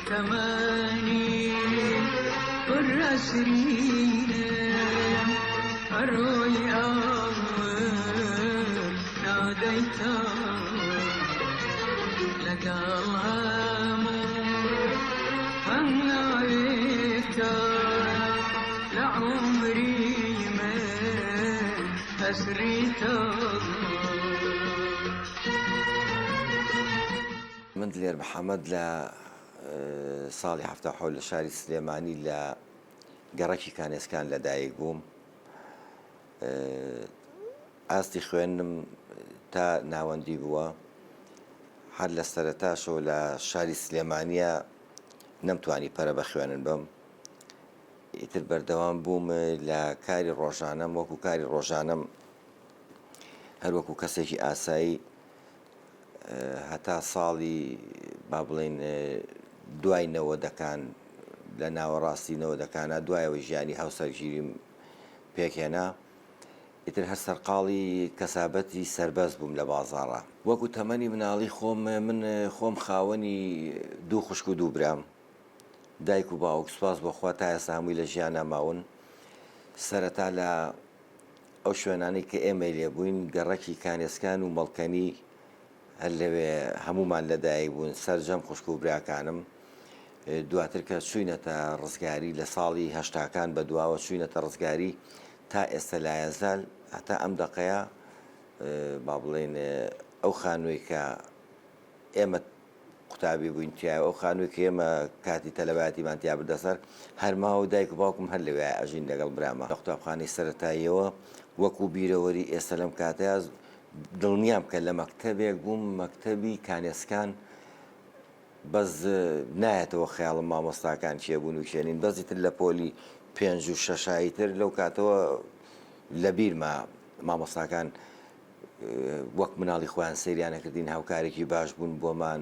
كماني والرسرين الروي أول ناديت لك الأمر هنالك لعمري من أسريت من دلير محمد لا صالح افتحوا لشاري سليماني لا گەڕێکی کانێسکان لەدایک بووم ئاستی خوێندم تا ناوەندی بووە هەر لە سەرەتاشەوە لە شاری سلێمانیە نەمتوانی پەرە بە خوێنن بم ئیتر بەردەوام بووم لە کاری ڕۆژانەم وەکو کاری ڕۆژانەم هەر وەکو کەسێکی ئاسایی هەتا ساڵی با بڵێن دوای نەوەدەکان لە ناوەڕاستی نەوەدەکانە دوایەوە ژیانی هاوسەرگیریم پێکهێنا ئیتر هەر سەرقاڵی کەسابەتی سەربەز بووم لە بازاڕە وەکو تەمەنی مناڵی خۆم من خۆم خاوەنی دوو خوشک و دوو برام دایک و باوک سوپاس بۆخوا تا ئێستا هەمووی لە ژیان نەماون سەرەتا لە ئەو شوێنانەی کە ئێمە لێ بووین گەڕەکی کانێسکان و مەڵکەنی هەر لەوێ هەمومان لەدایک بوون سەرجەم خوشک و براکانم دواتر کە چووینەتە ڕزگاری لە ساڵی هەشتاکان بە دواوە چووینەتە ڕزگاری تا ئێستا لایەزال هەتا ئەم دەقەیە با بڵێن ئەو خانووی کە ئێمە قوتابی بووین تیا ئەو خانووی کە ئێمە کاتی تەلەباتیمان تیا بردەسەر هەرما و دایک و باوکم هەر لەوێ ئەژین لەگەڵ برامە لە قوتابخانەی سەرەتاییەوە وەکو بیرەوەری ئێستا لەم کاتەیە دڵنیام کە لە مەکتەبێک بووم مەکتەبی کانێسکان بەس نایەتەوە خەیاڵم مامۆستاکان چیە بوون و شێنین بەزیتر لە پۆلی 5 و 6 تر لەو کاتەوە لە بیرمە مامۆستاکان وەک مناڵی خۆیان سەیریانەکردین هاوکارێکی باش بوون بۆمان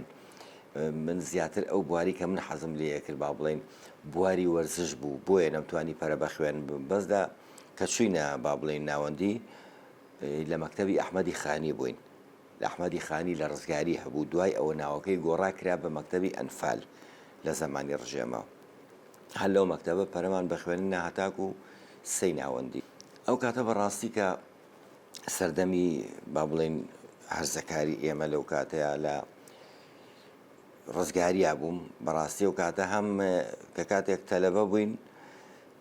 من زیاتر ئەو بواری کە من حەزم لێ کرد با بڵێن بواری وەرزش بوو بۆیە نەمتوانی پەرە بە خوێن بم بەسدا کە چووینە با بڵێن ناوەندی لە مەکتەبی ئەحمەدی خانی بووین لە ئەحمەدی خانی لە ڕزگاری هەبوو دوای ئەوە ناوەکەی گۆڕاکرا بە مەکتەبی ئەنفال لە زەمانی ڕژێمە هەر لەو مەکتەبە پەرەمان بە خوێنن ناهاتاک و سەی ناوەندی ئەو کاتە بەڕاستی کە سەردەمی با بڵێن هەرزەکاری ئێمە لەو کاتەیە لە ڕزگاریە بووم بەڕاستی ئەو کاتە هەم کە کاتێک تەلەبە بووین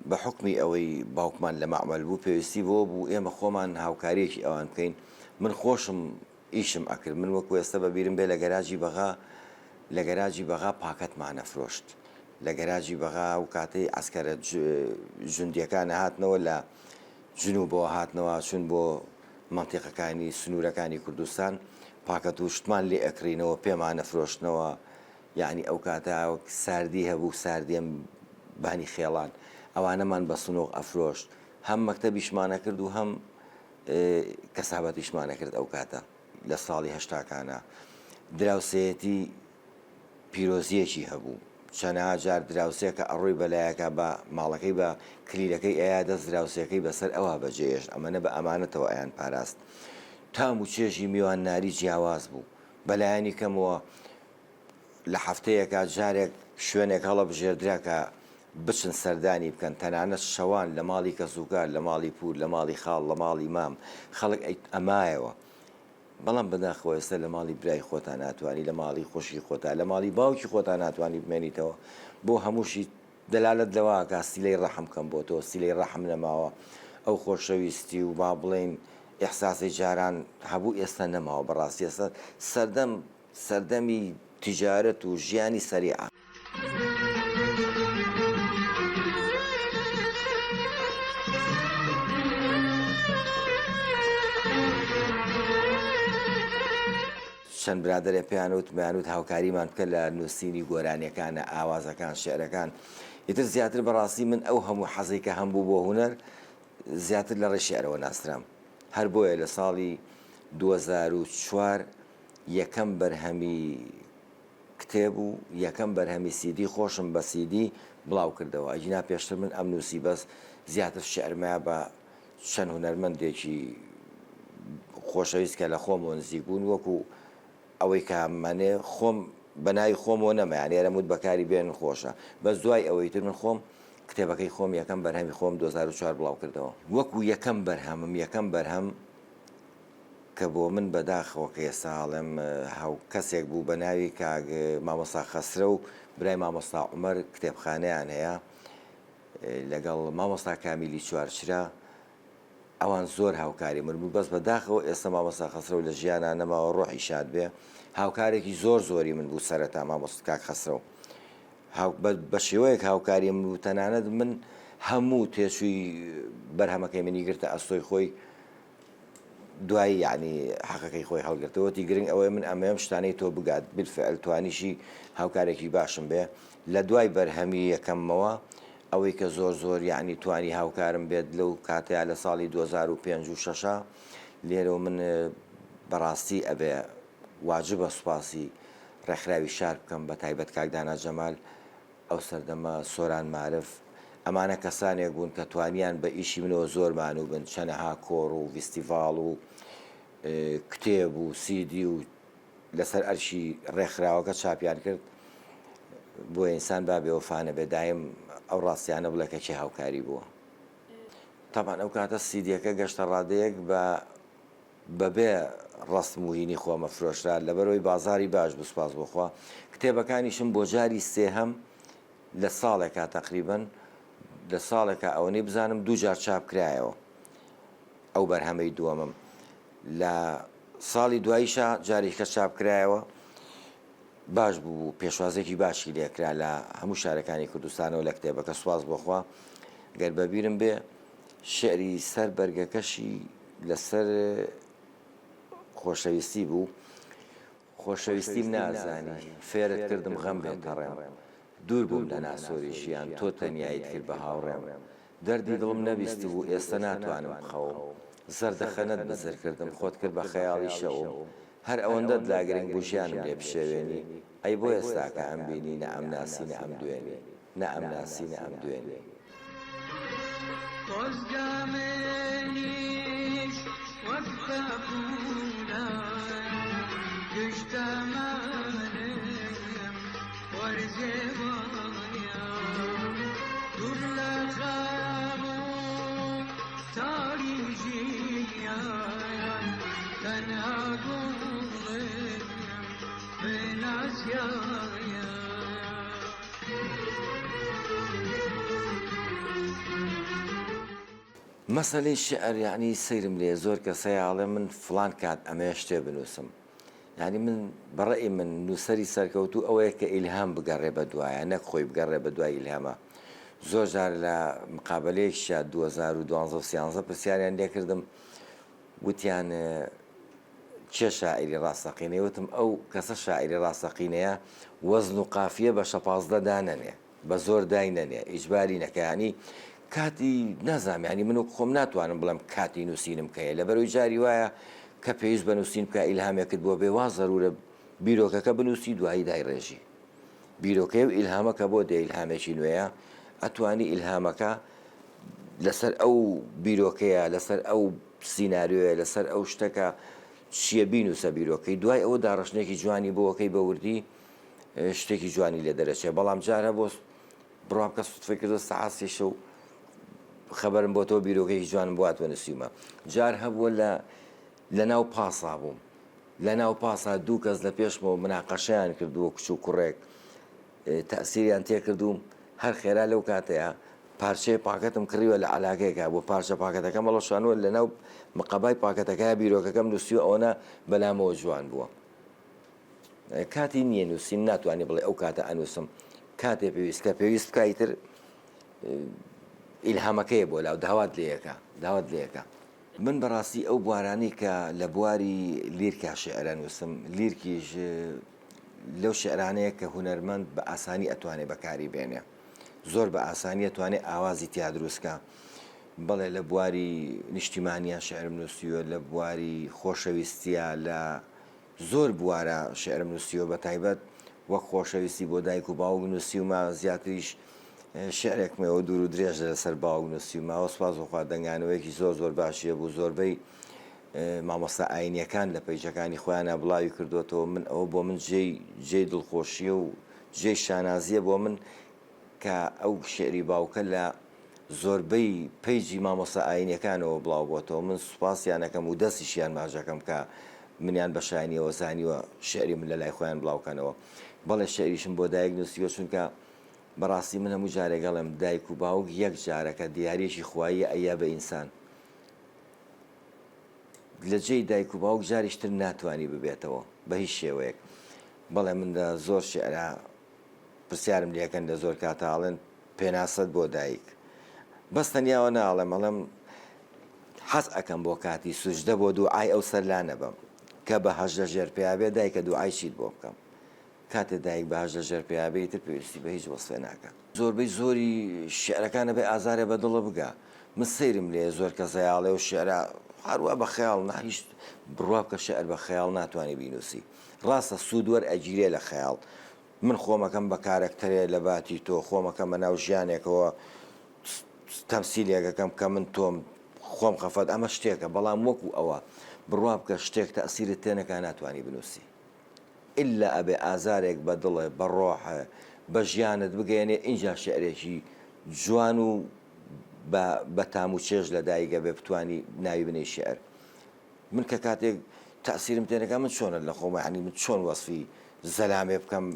بە حکمی ئەوەی باوکمان لە مەعمەل بوو پێویستی بۆ بوو ئێمە خۆمان هاوکاریەکی ئەوان بکەین من خۆشم ئیشم ئەکرد من وەکو ئێستا بەبیرم بێ لە گەراجی بەغا پاکەتمانە فرۆشت لە گەراجی بەغا و کاتەی ئەسکەرە جوندیەکانە هاتنەوە لە جنوبەوە هاتنەوە چون بۆ مەنتیقەکانی سنوورەکانی کوردستان پاکەت و شتمان لێ ئەکرینەوە پێمانە فرۆشتنەوە یعنی ئەو کاتە ساردی هەبوو ساردیم بانی خێڵان ئەوانەمان بە سنووق ئەفرۆشت هەم مەکتەبیشمانە کرد و هەم کەسابەتیشمانە کرد ئەو کاتە لە ساڵی هەشتاکانە دراوسەتی پیرۆزیەکی هەبوو چەنە جار دراوسەیە کە ئەڕۆی بەلایەکە بە ماڵەکەی بە کلیلەکەی ئەیا دەست دراوسەکەی بەسەر ئەوە بەجێشت ئەمەنە بە ئەمانەتەوە ئەیان پاراست تام و چێژی میوان ناری جیاواز بوو بەلایانی کەمەوە لە هەفتەیەکە جارێک شوێنێک هەڵە بژێردرا کە بچن سەردانی بکەن تەنانەت شەوان لە ماڵی کەسوکار لە ماڵی پور لە ماڵی خاڵ لە ماڵی مام خەڵک ئەمایەوە بەڵام بەداخەوە ئێستا لە ماڵی برای خۆتان ناتوانانی لە ماڵی خۆشی خۆتان لە ماڵی باوکی خۆتان ناتوانانی بمێنیتەوە بۆ هەمووشی دەلالت لەوەکە سیلەی ڕەحم کەم بۆ تۆ سیلەی ڕەحم نەماوە ئەو خۆشەویستی و با بڵێن ئێحساسی جاران هەبوو ئێستا نەماوە بەڕاستی ئێستا سەردەمی تیجارەت و ژیانی سەریعە چەند برادرێ پێیانوت هاوکاریمان بکە لە نووسینی گۆرانیەکانە ئاوازەکان شعرەکان ئیتر زیاتر بەڕاستی من ئەو هەموو حەزی کە هەمبوو بۆ هونەر زیاتر لە ڕێی شێعرەوە ناسرام هەر بۆیە لە ساڵی 2004 یەکەم بەرهەمی کتێب و یەکەم بەرهەمی سیدی خۆشم بە سیدی بڵاو کردەوە. ئەجینا پێشتر من ئەم نووسی بەس زیاتر شێعرمەیە بە چەند هونەرمەندێکی خۆشەویست کە لە خۆمەوە نزیک بوون، وەکو ئەوەی کامانێ خۆم بەناوی خۆمەوە نەمایان ئێرەموت بەکاری بێن خۆشە. بەس دوای ئەوەی تر من خۆم کتێبەکەی خۆم یەکەم بەرهەمی خۆم 2004 بڵاو کردەوە. وەکو یەکەم بەرهەم کە بۆ من بەداخەوە کە ئێساڵێم هاو کەسێک بوو بە ناوی کاگ مامۆستا خەسرە و برای مامۆستا عومەر کتێبخانەیان هەیە لەگەڵ مامۆستا کامیلی چوارچرا. ئەوان زۆر هاوکاری من بوو، بەس بەداخەوە ئێستا مامۆستا خەسرە و لە ژیانان نەماوە ڕۆحی شاد بێ. هاوکارێکی زۆری من بوو سەرەتا مامۆستا کاک خەسرە و بە شێوەیەک هاوکاری من بوو. تەنانەت من هەموو تێچووی بەرهەمەکەی منی گرتە ئەستۆی خۆی، دوای یعنی حەقەکەی خۆی هەڵگرتەوەتی گرنگ ئەوەی من ئەمەم شتانەی تۆ بگات بالفعل توانیشی هاوکارێکی باشم بێ. لە دوای بەرهەمی یەکەمەوە ئەوەی کە زۆر یعنی توانی هاوکارم بێت لەو کاتەیە لە ساڵی 2005 و 2006 لێرەوە من بەڕاستی ئەبێ واجبە سوپاسی ڕێکخراوی شار بکەم، بە تایبەت کاکدانا جەمال، ئەو سەردەمە سۆران معرف، ئەمانە کەسانێک بوون کە توانیان بە ئیشی منەوە زۆر مانوو بن، چەنەها کۆڕ و فیستیڤاڵ و کتێب و سیدی و لەسەر ئەرشی ڕێکخراوەکە چاپیان کرد. بۆ ئینسان با بێوەفانە بێ دایم ئەو ڕاستیانە بڵێ کە چی هاوکاری بووە. تاپان ئەو کاتە سیدیەکە گەشتە ڕادەیەک بەبێ ڕەسم و هینی خۆمە فرۆشرا لەبەرەوەی بازاری باش بسپاس بخوا. کتێبەکانیشم بۆ جاری سێهەم لە ساڵێکا تقریبن لە ساڵێکە ئەوەی بزانم 2 جار چاپ کرایەوە. ئەو بەرهەمەی دووەمم لە ساڵی دواییشە جارێکە چاپ کرایەوە، باش بوو، پێشوازێکی باشی لێکرا لە هەموو شارەکانی کوردستانەوە لە کتێبەکە سواز بخوا. گەر بەبیرم بێ شعری سەر بەرگەکەشی لەسەر خۆشەویستی بوو. خۆشەویستیم نازانی فێرت کردم غەم بێتەڕێم، دوور بووم لە ناسۆری ژیان، تۆ تەنیایت کرد بە هاوڕێم، دەردی دڵم نەبیستی بوو ئێستا ناتوانم بخەوم، زەردەخەنەت بزر کردم خۆت کرد بە خەیاڵی شەوم، هەر ئەوەندەت لاگرنگ بوو ژیانم لێ بشێوێنی، ئەی بۆ ئێستا کە ئەم بینی نە ئەم ناسی نە ئەم دوێنی، نە ئەم ناسی نە ئەم دوێنی. Özgememiş vakta bulan Güçtemanem var zevaya Durla kamu tarihiyan Tenha kulum ben asyaya مەسەلەی شعر یعنی سەیرم لێ زۆر کەسەیاڵێ من فلان کات ئەمەیە شتێ بنووسم. یعنی من بەڕێی من نووسەری سەرکەوتوو ئەوەیە کە ئیلهام بگەڕێ بە دوایە، نەک خۆی بگەڕێ بە دوای ئیلهامە. زۆر جار لە مقابلەیەکیشە 2012 پرسیاریان لێکردم، وتیان چێ شاعری ڕاستەقینەیە؟ وتم ئەو کەسە شاعری ڕاستەقینەیە وەزن و قافیە بە 15 دانەنێ، بە زۆر داینەنێ، ئیجباری نەکەیانی کاتی نازانم، ینی من خۆم ناتوانم بڵێم کاتی نووسینم کەیە، لەبەرەوەی جاری وایە کە پێویست بە نووسین بکە ئیلهامێکت بۆ بێ وا زەرورە بیرۆکەکە بنووسی دوایی دایڕێژی. بیرۆکەی و ئیلهامەکە بۆ دێ ئیلهامێکی نوێیە، ئەتوانی ئیلهامەکە لەسەر ئەو بیرۆکەیە، لەسەر ئەو سیناریۆیە، لەسەر ئەو شتەکە چییە بینوسە بیرۆکەی، دوای ئەوە داڕشنێکی جوانی بۆەکەی بە وردی شتێکی جوانی لێ دەرەچێت. بەڵام جارە بۆ بڕام کە سوتفەی کردە سەعاتێشە و خەبەرم بۆ تۆ بیرۆکەی جوانم بواتوە نووسیمە. جار هەبووە لە ناو پاسا بووم، لە ناو پاسا دوو کەس لە پێشمەوە مناقەشەیان کردووە کچ و کوڕێک، تەسیریان تێکردوم. هەر خێرا لەو کاتەیە پارچەی پاکەتم کڕیوە لە علاگەیەکە بۆ پارچە پاکەتەکە مەڵەشانوە لە ناو مقەبای پاکەتەکە بیرۆکەکەم نووسیوە، ئەوەنە بەلامەوە جوان بووە. کاتی نییە نووسین، ناتوانانی بڵێ ئەو کاتە ئەنووسم. کاتێ پێویست کە پێویست بکایتر ئیلهامەکەیە بۆ لاو داوات لێیەکە. من بەڕاستی ئەو بوارانی کە لە بواری لیرکا شعرە نووسم، لیرکیش لەو شعرانەیە کە هونەرمەند بە ئاسانی ئەتوانێت بەکاری بێنێ، زۆر بە ئاسانی ئەتوانێت ئاوازی تیا دروستکە. بەڵێ لە بواری نیشتیمانیە شعرم نووسیوە، لە بواری خۆشەویستیە، لە زۆر بوارە شعرم نووسیوە، بە تایبەت وەک خۆشەویستی بۆ دایک و باوک نووسیومە زیاتریش شعرێکمەوە دوور و درێژ لەسەر باوک نووسیومەوە سوپاس وخوا دەنگانەوەیەکی زۆر باشیە بوو زۆربەی مامۆستا ئاینیەکان لە پەیجەکانی خۆیانە بڵاوی کردوێتەوە من ئەوە بۆ من جێی دڵخۆشیە و جێی شانازیە بۆ من کە ئەو شعری باوکە لە زۆربەی پەیجی مامۆستا ئاینیەکانەوە بڵاو بۆتەوە من سوپاسیانەکەم و دەستیشیان ماژەکەم کە منیان بەشایانیەوە زانیوە شعری من لە لای خۆیان بڵاوکەنەوە بەڵێ شعریشم بۆ دایک نووسیوە چونکە بەڕاستی من هەموو جارێگەڵم دایک و باوک یەک جارەکە دیارێکی خواییە ئەیە بە ئینسان لە جێی دایک و باوک جاریشتر ناتوانی ببێتەوە بە هیچ شێوەیەک بەڵێ من لە زۆر شعرا پرسیارم لێکەن لە زۆر کاتاڵێن پێناسەت بۆ دایک بەس تەنیاوە ناڵێم ئەڵێم حەز ئەەکەم بۆ کاتی سوژدە بۆ دوعای ئەو سەرلا نەبم کە بە هەژدە ژێر پێیابێ دایکە دوعای چیت بۆ بکەم کاتێ دایک بە هەژدە ژێر پێیابێ تر پێویستی بە هیچ وەسفێ ناکە زۆربەی زۆری شعرەکانە بێ ئازارێ بە دڵە بگا من سەیرم لێ زۆر کە زەیاڵێ و شعرا هەروە بە خەیاڵ هیچ بڕوا بکە شعر بە خەیاڵ ناتوانێت بینوسی ڕاستە سوود وەرئەگیرێ لە خەیاڵ من خۆمەکەم بە کارکتەرێ لە باتی تۆ خۆمەکەم بە ناو ژیانێکەوە تەمسیلێکەکەم کە من تۆم خۆم خەفەت ئەمە شتێکە بەڵام وەکو ئەوە بڕوا بکە شتێک تەئسیرت تێنەکە ناتوانانی بنووسی ئللا ئەبێ ئازارێک بە دڵێ بە ڕۆحە بە ژیانت بگەێنێ اینجا شعرێکی جوان و بە تام و چێژ لە دایگە بێ بتوانی ناوی بنەی شعر من کە کاتێک تەئسیرم تێنەکە من چۆنە لە خۆمە عنی من چۆن وەسفی زەلامێ بکەم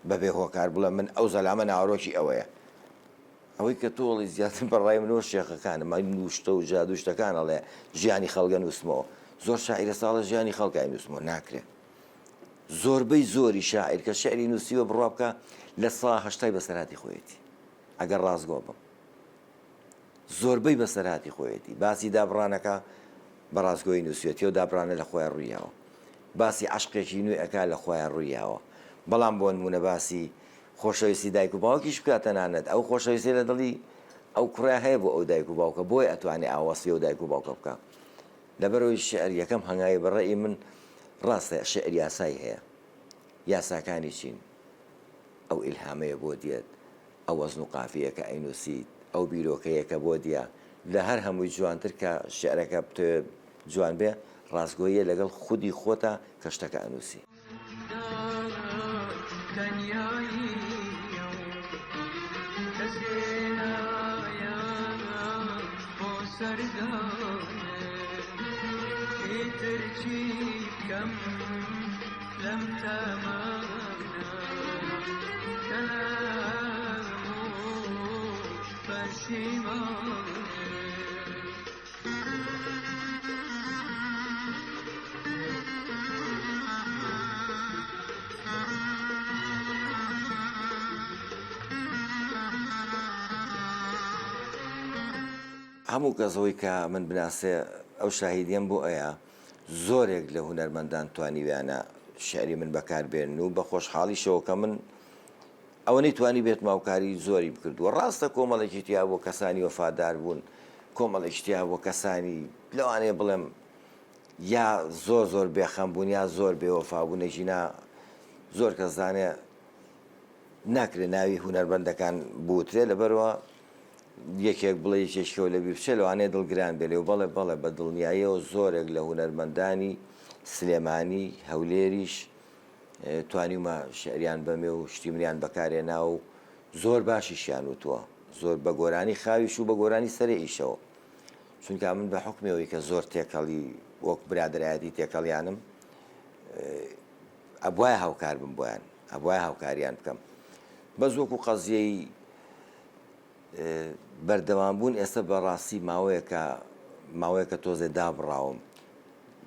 بەبێ هۆکار بڵێ من ئەو زەلامە ناوەڕۆکی ئەوەیە ئەوەی کە تۆڵی زیاتر بەڕای منەوە شێخەکانم مای نوشتە و جادوشتەکان ئەڵێ ژیانی خەڵگە نووسمەوە زۆر شاعیرە ساڵە ژیانی خەڵکای نووسمەوە ناکرێت زۆربەی زۆری شاعیر کە شعری نووسیوە بڕوا بکە لە سا هەشتای بەسەراتی خۆیەتی ئەگەر ڕاستگۆ بم زۆربەی بەسەراتی خۆیەتی باسی دابڕانەکە بە ڕاستگۆی نووسێتی و دابڕانە لە خۆیان ڕوویاوە باسی عشقێکی نوێی ئەکا لە خۆیان ڕوویاوە بەڵام بۆ نمونە باسی خۆشەویستی دایک و باوکیش بکاتەنانەت ئەو خۆشەویستی لە دڵی ئەو کوڕە هەیە بۆ ئەو دایک و باوکە بۆی ئەتوانێت ئاوەسی ئەو دایک و باوکە بکە لەبەرەوەی شعر یەکەم هەنگاوی بەڕێی من ڕاستە شعر یاسای هەیە یاساکانی چین ئەو ئیلهامەیە بۆ دیێت ئەو وەزن و قافیە کە ئەینووسیت ئەو بیرۆکەیە کە بۆ دیە لە هەر هەمووی جوانتر کە شعرەکە بتوێ جوان بێ ڕاستگۆیە لەگەڵ خودی خۆتە کە شتەکە ئەنووسی لم تمامنا كلامه فشيمانه هەموو کەسەوەی کە من بناسێ ئەو شاهیدیم بۆ ئەیە زۆرێک لە هونەرمەندان توانیویانە شعری من بەکاربێن و بە خۆشحاڵیشەوە کە من ئەوەی توانی بێت ماوکاری زۆری بکردووە ڕاستە کۆمەڵێکی تیا بۆ کەسانی وەفادار بوون کۆمەڵێکی تیا بۆ کەسانی لەوانەیە بڵێم یا زۆر بێخەم بوون یا زۆر بێوەفابوونێکی زۆر کەسدانێ ناکرێت ناوی هونەرمەندەکان بوترێ لەبەرەوە یەکێک بڵێ یەکێشکەوە لە بیرچێ لەوانەیە دڵگران بێ لێ و بەڵێ بە دڵنیاییەوە زۆرێک لە هونەرمەندانی سلێمانی هەولێریش توانیمە شعریان بەمێ و شتیمریان بەکارێنا و زۆر باشیشیان وتووە زۆر بە گۆرانی خاویش و بە گۆرانی سەرێ ئیشەوە چونکە من بە حکمەوەی کە زۆر تێکەڵی وەک برادایەتی تێکەڵیانم ئەبوایە هاوکار بم بۆیان ئەبوایە هاوکاریان بکەم بەس وەکو قەزیەی بەردەوامبوون ئێستا بەڕاستی ماوەیەکە تۆزێ دابڕاوم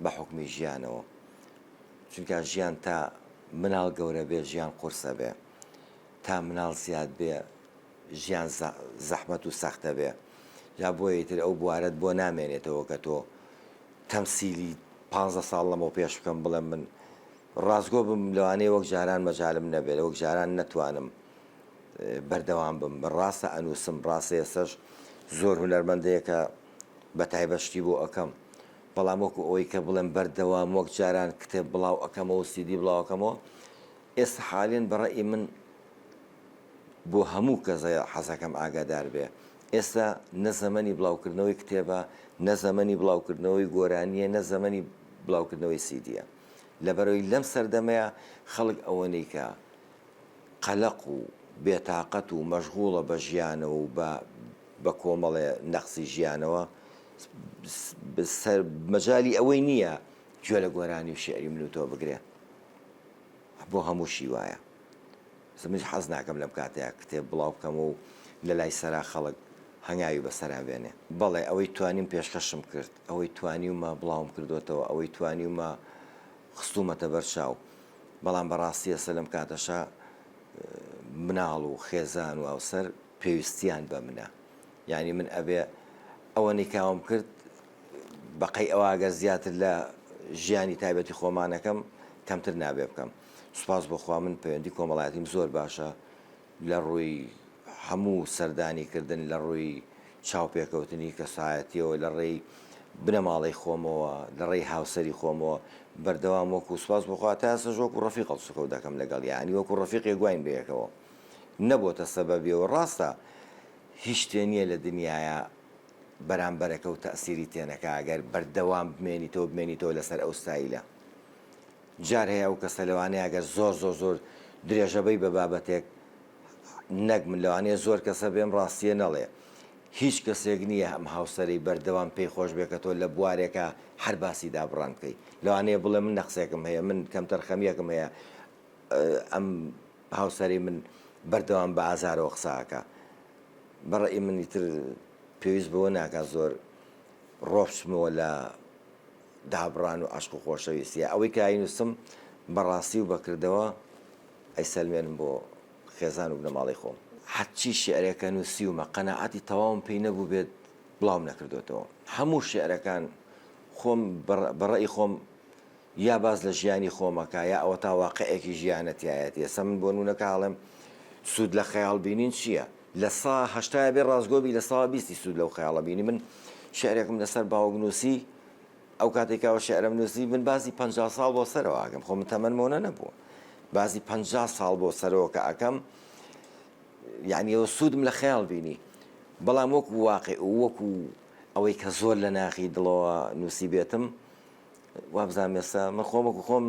بە حکمی ژیانەوە چونکە ژیان تا مناڵ گەورە بێ ژیان قورسە بێ تا مناڵ زیاد بێ ژیان زەحمەت و سەختە بێ جا بۆیە تر ئەو بوارەت بۆ نامێنێتەوە کە تۆ تەمسیلی 15 ساڵ لەمەوە پێش بکەم بڵێم من ڕاستگۆ بم لەوانەیە وەک جاران مەجالم نەبێت وەک جاران نەتوانم بەردەوام بم بەڕاستە ئەنووسم ڕاستە ئێستش زۆر هونەرمەندەیە کە بە تایبەشتی بۆ ئەەکەم بەڵام وەکو ئەوەی کە بڵێم بەردەوام وەک جاران کتێب بڵاو ئەەکەمەوە سیدی بڵاوەکەمەوە ئێستا حالێن بەڕێی من بۆ هەموو کەسە حەزەکەم ئاگادار بێ ئێستا نە زەمەنی بڵاوکردنەوەی کتێبە، نە زەمەنی بڵاوکردنەوەی گۆرانیە، نە زەمەنی بڵاوکردنەوەی سیدیە. لەبەرەوەی لەم سەردەمەیە خەڵک ئەوەنەی کە قەلەق و بێتاقەت و مەشغوڵە بە ژیانەوە و بە کۆمەڵێ نەقسی ژیانەوە مەجای ئەوەی نییە گوێ لە گۆرانی و شێعری من و تۆ بگرێ. بۆ هەمووشی وایە. من حەز ناکەم لەم کاتەیە کتێب بڵاو بکەم و لە لای سەرا خەڵک هەنگاوی بەسەرا بێنێ. بەڵێ ئەوەی توانیم پێشکەشم کرد، ئەوەی توانیومە بڵاوم کردوێتەوە، ئەوەی توانیومە خستومەتە بەرچاو. بەڵام بەڕاستی ئێستا لەم کاتەشە مناڵ و خێزان و ئەوسەر پێویستیان بە منە. یعنی من ئەبێ ئەوەی کاوم کرد بەقەی ئەوە ئەگەر زیاتر لە ژیانی تایبەتی خۆمانەکەم کەمتر نابێ بکەم. سوپاس بۆخوا من پەیوەندی کۆمەڵایەتیم زۆر باشە لە ڕووی هەموو سەردانیکردن، لە ڕووی چاوپێکەوتنی کەسایەتیەوە، لە ڕێی بنەماڵی خۆمەوە، لە ڕێی هاوسەری خۆمەوە بەردەوام وەکو سوپاس بۆخوا تا ئێستا وەکو ڕەفیق هەڵسوکەوت دەکەم لەگەڵ، یعنی وەکو ڕەفیقی گوین بەیەکەوە. نەبووتە سەبەبیەوە. ڕاستە هیچ شتێ نییە لە دنیاە بەرامبەرەکە و تەئسیری تێنەکە ئەگەر بەردەوام بمێنیتەوە لەسەر ئەو ستایلە. جار هەیە ئەو کەسە لەوانەیە ئەگەر زۆر درێژەبەی بە بابەتێک نەک من لەوانەیە زۆر کەسە بێم ڕاستیە نەڵێ. هیچ کەسێک نییە ئەم هاوسەرەی بەردەوام پێی خۆش بێکە تۆ لە بوارێکە هەر باسی دابڕان بکەی. لەوانەیە بڵێ من نەخسێکم هەیە، من کەمتەر خەمیەکم هەیە، ئەم هاوسەری من بەردەوام بە ئازارەوە قساکە. بەڕێی منی تر پێویست بەوە ناکات زۆر ڕۆبشمەوە لە دابڕان و عەشق و خۆشەویستیە. ئەوەی کە ئاینووسم بەڕاستی و بەکردەوە ئەیسەلمێنم بۆ خێزان و بنەماڵی خۆم. حەچی شێعرێکە نووسیومە قەنەعەتی تەواوم پێی نەبوو بێت بڵاو نەکردوێتەوە. هەموو شێعرەکان خۆم بەڕێی خۆم یا باز لە ژیانی خۆمەکە یا ئەوە تا واقعێکی ژیانەتیایەتی. ئێستا من بۆ نمونەکە هەڵێم سوود لە خەیاڵ بینین چییە؟ لە سا هەشتای بێ ڕازگۆبی لە ساوە بیستی سوود لەو خەیاڵە بینی. من شێعرێکم لەسەر باوەک نووسی، ئەو کاتێکەوە شێعرم نووسی من بازی 50 ساڵ بۆ سەرەوە ئاکەم. خۆ من تەمەنمەوە نەبووە، بازی 50 ساڵ بۆ سەرەوە کە ئەەکەم، یعنی ئەوە سوودم لە خەیاڵ بینی. بەڵام وەکو واقع وەکو ئەوەی کە زۆر لە ناخی دڵەوە نووسی بێتم وابزانام ئێستا من خۆم وەکو خۆم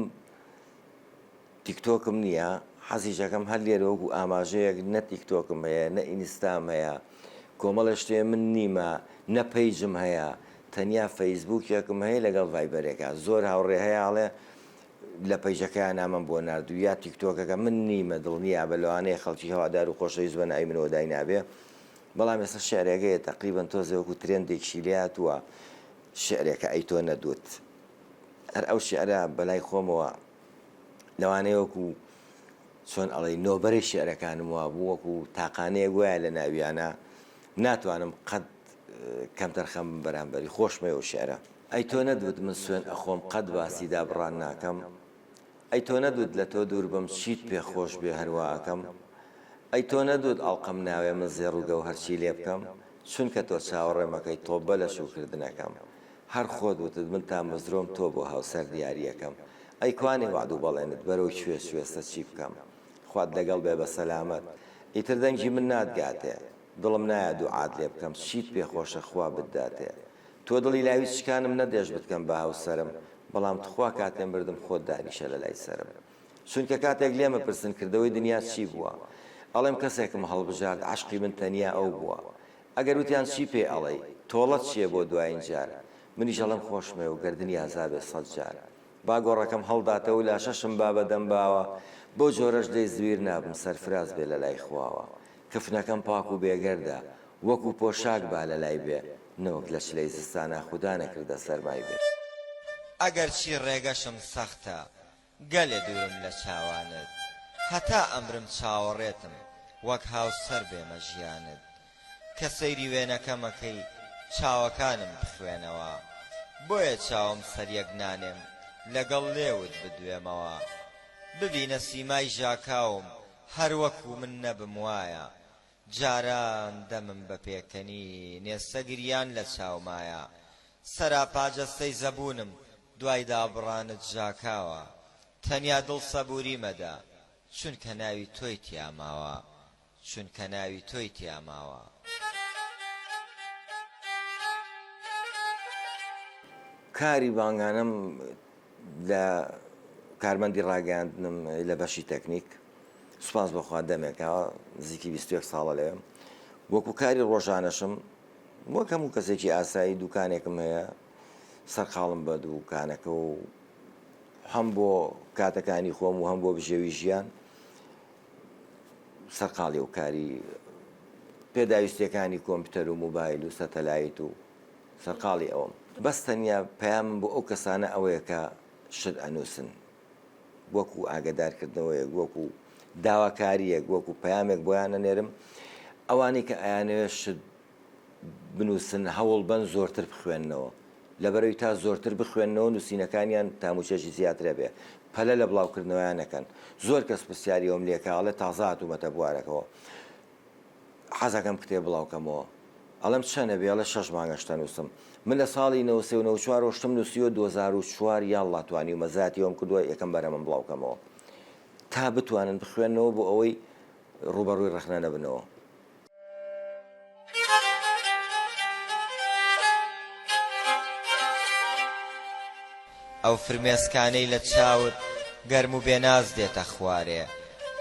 تیکتۆکم نییە، حەزیشەکەم هەر لێرە وەکو ئاماژەیەک نە تیکتۆکم هەیە، نە ئینستام هەیە، کۆمەڵە شتێ من نیمە، نە پەیجم هەیە، تەنیا فەیسبووکێکم هەیە لەگەڵ ڤایبەرێکە. زۆر هاوڕێ هەیە ئاڵێ لە پەیجەکەیان نامەم بۆ نردوو یا تیکتۆکەکە من نیمە دڵنییا بە لەوانەیە خەڵکی هەوادار و خۆشەویست بە ناوی منەوە دای نابێ. بەڵام ئێستا شێعرێکەیە تەقریبەن تۆزێ وەکو ترێندێکشی لێهاتووە شێعرێکە ئەی تۆ نەدوت. هەر ئەو شێعرە بەلای خۆمەوە لەوانەیە وەکو چۆن ئەڵێ نۆبەرەی شێعرەکانم وا بوو، وەکو تاقانەیە گوایە لە ناویانە ناتوانم قەت کەمتەر خەم بەرامبەری خۆشمەوە و شێعرە. ئەی تۆ نەدوت من سوێن ئەخۆم قەت باسی دابڕان ناکەم، ئەی تۆ نەدوت لە تۆ دوور بم چیت پێخۆش بێ هەروە ئەکەم، ئەی تۆ نەدوت ئەڵقەم ناوێ من زێڕ و گەو هەرچی لێ بکەم، چونکە تۆ چاوەڕێمەکەی تۆبە لە شوکردنەکەم، هەر خۆت وتت من تا مەزرۆم تۆ بۆ هاوسەر دیاریەکەم، ئەی کوانێ وعد و بەڵێنت بەرەو شوێستە چی بکەم، خوات لەگەڵ بێ بە سەلامەت، ئیتر دەنگی من ناتگاتێ، دڵم نایە دوعات لێ بکەم، چیت پێخۆشە خوا بداتێ، تۆ دڵی لاوی چکانم نەدێش بتکەم بە هاوسەرم، بەڵام تخوا کاتێم بردم خۆت دانیشە لە لای سەرم، چونکە کاتێک لێمە پرسن کردەوەی دنیا چی بووە، ئەڵێم کەسێکم هەڵبژارد عاشقی من تەنیا ئەو بووە، ئەگەر وتیان چی پێ ئەڵێ تۆڵەت چییە بۆ دوایین جار، منیش ئەڵێم خۆشمێ و گەردنی ئازابێ 100 جار، با گۆڕەکەم هەڵداتەوە لە شەشم با بەدەم باوە، بۆ جۆرەش دەی زویر نابم سەرفراز بێ لە لای خواوە، کفنەکەم پاک و بێگەردە وەکو پۆشاک با لە لای بێ، نەوەک لە شلەی زستانە خودا نەکردە سەرمای بێ. ئەگەر چی ڕێگەشم سەختە گەلێ دوورم لە چاوانت، هەتا ئەمرم چاوەڕێتم وەک هاوسەر بێمە ژیانت، کە سەیری وێنەکەمەکەی چاوەکانم بخوێنەوە، بۆیە چاوم سەریەک نانێم لەگەڵ لێوت بدوێمەوە، ببینە سیمای ژاکاوم هەر وەکو من نەبم وایە، جاران دەمم بە پێکەنی نێستە گریان لە چاومایە، سەراپاجەستەی زەبوونم دوای دابڕانت ژاکاوە، تەنیا دڵ سەبووری مەدە چونکە ناوی تۆی تیاماوە چونکە ناوی تۆی تیاماوە کاری بانگانم لە کارمەندی ڕاگەاندنم لە بەشی تەکنیک سوپاس بەخوا دەمێکەوە نزیکی 21 ساڵە لێم وەکو کاری ڕۆژانەشم وەک هەموو کەسێکی ئاسایی دوکانێکم هەیە سەرقاڵم بە دوکانەکە و هەم بۆ کاتەکانی خۆم و هەم بۆ بژێوی ژیان سەرقاڵی و کاری پێداویستیەکانی کۆمپیوتەر و موبایل و سەتەلایت و سەرقاڵی ئەوم بەس تەنیا پەیامم بۆ ئەو کەسانە ئەوەیە کە شت ئەنووسن وەکو ئاگدارکردنەوەیەک وەکو داواکاریەک وەکو پەیامێک بۆیان نەنێرم ئەوانەی کە ئەیانەوێت شت بنووسن هەوڵ بەن زۆرتر بخوێننەوە لەبەرەوەی تا زۆرتر بخوێننەوە نووسینەکانیان تاموچێکی زیاترە بێ پەلە لە بڵاوکردنەوەیان نەکەن زۆر کەس پرسیاریەوەم لێکاڵە تازە هاتوومەتە بوارەکەەوە حەزەکەم کتێب بڵاوکەمەوە ئەڵم چەنە بێ ئەڵە 6 مانگەشتە نووسم من لە ساڵی 1994 ڕۆشتم نووسیوە 2004 یاڵڵا توانی و مەزاتیەوەم کردووە یەکەم بەرە من بڵاوکەمەوە تا بتوانن بخوێنەوە بۆ ئەوەی ڕوبەڕووی ڕخنە نەبنەوە ئەو فرمێسکانەی لە چاوت گەرم و بێناز دێتە خوارێ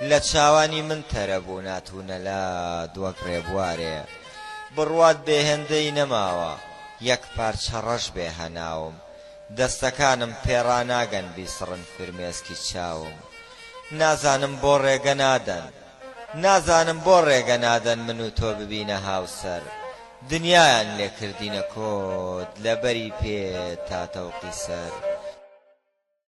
لە چاوانی من تەرە بوو ناتوونە لا دووەک ڕێبوارێ بڕوات بێهێندەی نەماوە یەک پارچە ڕەش بێ هەناوم دەستەکانم پێڕاناگەن بیسڕن فرمێسکی چاوم نازانم بۆ ڕێگە نادەن من و تۆ ببینە هاوسەر دنیایان لێکردینە کۆت لەبەری پێ تا تەوقی سەر